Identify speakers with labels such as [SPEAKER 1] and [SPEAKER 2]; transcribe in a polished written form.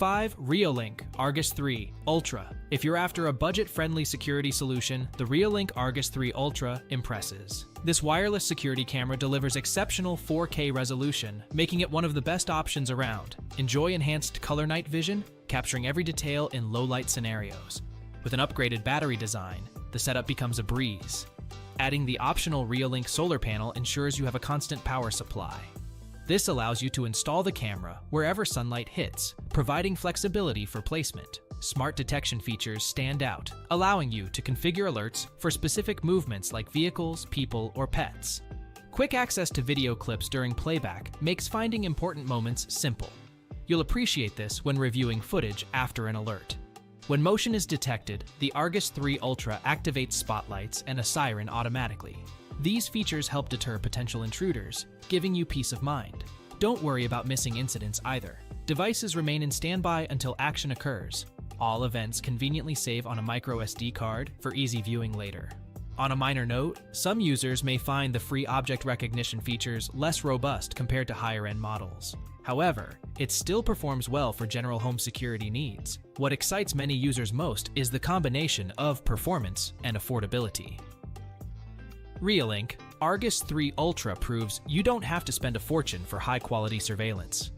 [SPEAKER 1] 5. Reolink Argus 3 Ultra. If you're after a budget-friendly security solution, the Reolink Argus 3 Ultra impresses. This wireless security camera delivers exceptional 4K resolution, making it one of the best options around. Enjoy enhanced color night vision, capturing every detail in low-light scenarios. With an upgraded battery design, the setup becomes a breeze. Adding the optional Reolink solar panel ensures you have a constant power supply. This allows you to install the camera wherever sunlight hits, providing flexibility for placement. Smart detection features stand out, allowing you to configure alerts for specific movements like vehicles, people, or pets. Quick access to video clips during playback makes finding important moments simple. You'll appreciate this when reviewing footage after an alert. When motion is detected, the Argus 3 Ultra activates spotlights and a siren automatically. These features help deter potential intruders, giving you peace of mind. Don't worry about missing incidents either. Devices remain in standby until action occurs. All events conveniently save on a micro SD card for easy viewing later. On a minor note, some users may find the free object recognition features less robust compared to higher-end models. However, it still performs well for general home security needs. What excites many users most is the combination of performance and affordability. Reolink Argus 3 Ultra proves you don't have to spend a fortune for high-quality surveillance.